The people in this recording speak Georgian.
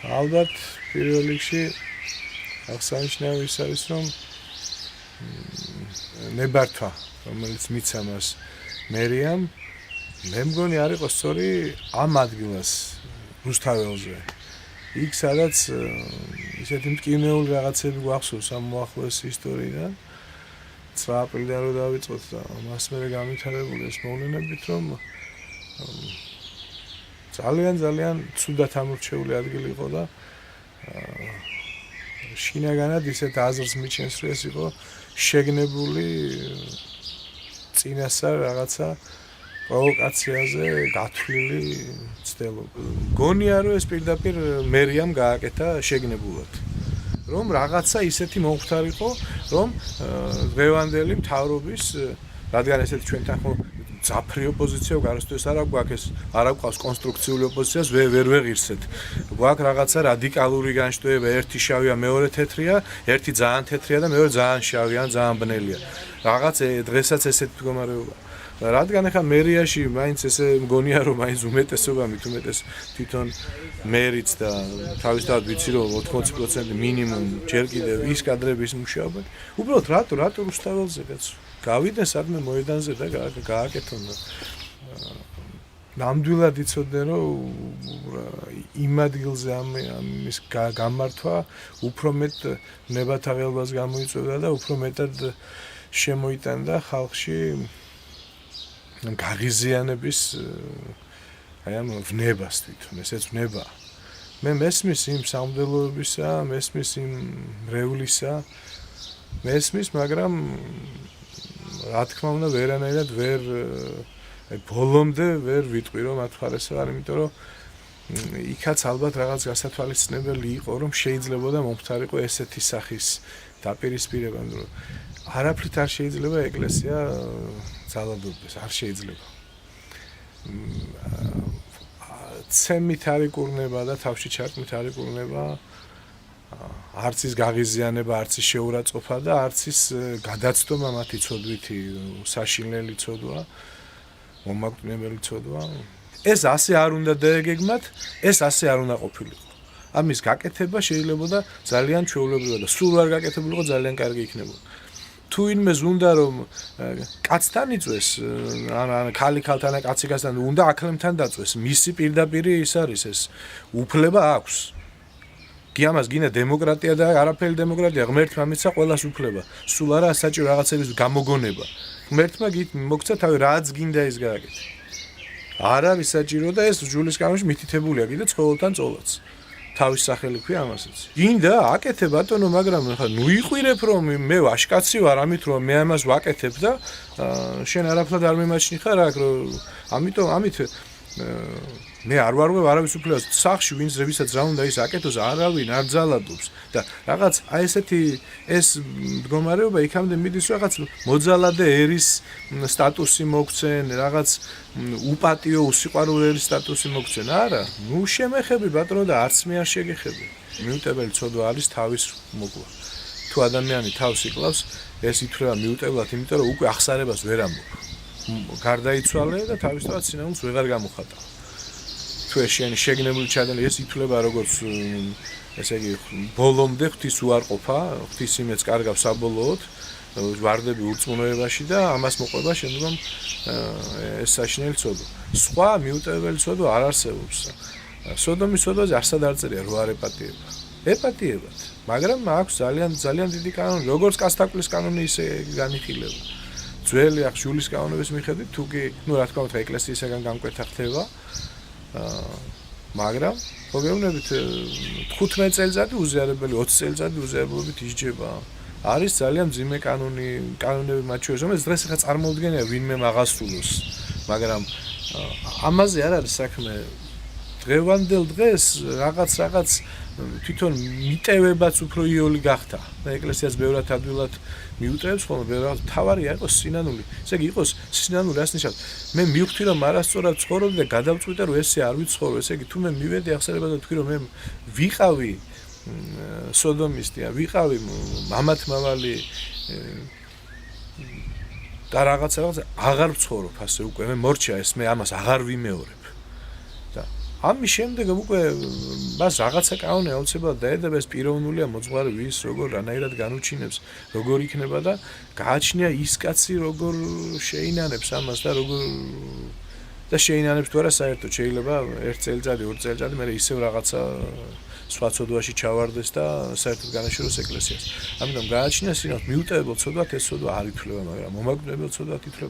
ალბათ პირველ რიგში აღსანიშნავი ის არის, რომ ნებართვა, რომელიც მიცა მას მერიამ, მე მგონი არ იყო სწორი ამ ადგილას რუსთაველზე. იქ სადაც ისეთი მტკივნეული რაღაცები გვახსოვს ამ მოახლოეს ისტორიიდან. 9 აპრილიდან რო დავიწყოთ და მას მერე განვითარებული ეს მოვლენებით, რომ ძალიან ცუდად ამორჩეული ადგილი იყო და შინაგანად ისეთ აზრს მიჩენს, რომ ეს იყო შეგნებული წინასწარ რაღაცა პროვოკაციაზე გათვლილი ცდელობა. გონია რომ ეს პირდაპირ მერიამ გააკეთა შეგნებულად. რომ რაღაცა ისეთი მომხდარიყო, რომ დღევანდელი მთავრობის, რადგან ესეთი ჩვენთან ხო ძაფრი ოპოზიცია გარსტოს არ აქვს, არ აქვს კონსტრუქციული ოპოზიციას ვერ ვეღირსეთ. გვაქვს რაღაცა რადიკალური განშტოება, ერთი შავია, მეორე თეთრია, ერთი ძალიან თეთრია და მეორე ძალიან შავია, ძალიან ბნელია. რაღაც დღესაც ესეთი მდგომარეობა. რადგან ახლა მერიაში მაინც ესე მგონია რომ მაინც უმეტესობა მithumetes თვითონ მერიც და თავისთავად ვიცი რომ 80% მინიმუმ ჯერ კიდევ ის კადრების მუშაობენ. უბრალოდ რატო რუსთაველზე კაცო გავიდნენ სადმე მოედანზე და გააკეთონ და ნამდვილად იცოდნენ რომ იმ ადგილზე ამის გამართვა უფრო მეტ ნებათაღელობას გამოიწვევდა და უფრო მეტად შემოიტანდა ხალხში გაღიზიანების აი ამ ვნებას თვითონ ესეც ვნება. მე მესმის იმ სამდელოებისა, მესმის იმ რევლისა, მესმის, მაგრამ რა თქმა უნდა ვერანაირად ვერ ბოლომდე ვერ ვიტყვი რომ მათ მხარეს ვარ, იმიტომ რომ იქაც ალბათ რაღაც გასათვალისწინებელი იყო, რომ შეიძლებოდა მომხდარიყო ესეთი სახის დაპირისპირება, რომ არაფრით არ შეიძლება ეკლესია ძალადობდეს, არ შეიძლება. ცემით არ იკურნება და თავში ჩარტმით არ იკურნება, არც ის გაღიზიანება, არც ის შეურაცხყოფა და არც ის გადაცდომა მათი ცოდვითი საშინელი ცოდვა, მომაკვდინებელი ცოდვა. ეს ასე არ უნდა დაეგეგმათ, ეს ასე არ უნდა ყოფილიყო. ამის გაკეთება შეიძლებოდა ძალიან ჩვეულებრივად და სულ არ გაკეთებულიყო ძალიან კარგი იქნებოდა. თუ ინმეს უნდა რომ კაცთან იწვეს, ან ხალი ხალთან და კაცი კაცთან უნდა აქლემთან დაწვეს, მისი პირდაპირი ის არის ეს უფლება აქვს. კი ამას გინდა დემოკრატია და არაფერი დემოკრატია, ღმერთმა მისცა ყველას უფლება. სულ არა საჭირო რაღაცების გამოგონება. ღმერთმა მოგცა თავი რაც გინდა ის გააკეთა. არ არის საჭირო და ეს ჯულის კანონში მითითებულია კიდე ცხოველთან წოლაც. თავის სახელი ქვია ამასაც. გინდა აკეთე ბატონო, მაგრამ ხა ნუ იყვირებ რომ მე ვაშკაცი ვარ, ამით რომ მე ამას ვაკეთებ და შენ არაფრად არ მიმაჩნი ხარ აქ რომ ამით მე არ ვარღვევ არავის უფლებას სახში ვინც ვისაც რა უნდა ის აკეთოს არავინ არ ძალადობს და რაღაც აი ესეთი ეს მდგომარეობა იქამდე მიდის რაღაც მოძალადე ერის სტატუსი მოგცენ რაღაც უპატიო უსიყვარულო ერის სტატუსი მოგცენ არა ნუ შემეხები ბატონო და არც მე არ შეგეხები მიუტებელი ცოდვა არის თავის მოგვა თუ ადამიანი თავს იკლავს ეს ითვლება მიუტებლად იმიტომ რომ უკვე ახსარებას ვერ ამბობ გარდაიცვალე და თავისთავად სინამდვილეს ვეღარ გამოხატა თუ შენი შეგნებული ჩადენილი ეს ითვლება როგორც ესე იგი ბოლომდე ღვთის უარყოფა ღვთის იმედს კარგავს საბოლოოდ ვარდები ურწმუნოებაში და ამას მოყვება შემდგომ ეს საშინელი ცოდვა სხვა მიუტებელი ცოდვა არ არსებობს სოდომის ცოდვაზე არსად არ წერია რო არ ეპატიებად მაგრამ აქვს ძალიან დიდი კანონი როგორც კასტაკლის კანონი ისე განიხილება ძველი ახშულის კანონების მიხედვით თუ კი ნუ რა თქმა უნდა ეკლესიისგან გამკვეთა ხდება მაგრამ მოგეუბნებით 15 წელიწადი უზიარებელი 20 წელიწადი უზიარებლობით ისჯება არის ძალიან მძიმე კანონები მათ შორის რომელიც დღეს ახლა წარმოუდგენია ვინმე მაღასრულოს მაგრამ ამაზე არ არის საქმე დღევანდელ დღეს რაღაც თვითონ მიტევებაც უფრო იოლი გახდა და ეკლესიას ბევრად ადვილად მიუტევს ხოლმე ბევრად თავარია იყოს სინანული ესე იგი იყოს სინანული რას ნიშნავს მე მივხვდი რომ არასწორად ცხოვრობდი და გადავწყვიტე რომ ესე არ ვიცხოვრო ესე იგი თუ მე მივედი ახსენებად და თქვი რომ მე ვიყავი სოდომისტი ვიყავი მამათმავალი და რაღაცა აღარ ვცხოვრობ ასე უკვე მე მორჩა ეს მე ამას აღარ ვიმეორებ და ამის შემდეგ უკვე მას რაღაცა კანონი აუცილებლად დაედება, ეს პიროვნულია მოძღვარი ვის როგორ რანაირად განუჩინებს, როგორ იქნება და გააჩნია ის კაცი როგორ შეინანებს ამას და როგორ და შეინანებს თუ არა საერთოდ შეიძლება 1 წელიწადი, 2 წელიწადი მერე ისევ რაღაცა სხვა ცოდვაში ჩავარდეს და საერთოდ განაშოროს ეკლესიას. ამიტომ გააჩნია სინამდვილე მიუტევებელ ცოდვად ეს ცოდვა არ ითვლება, მაგრამ მომაკვდინებელ ცოდვად ითვლება.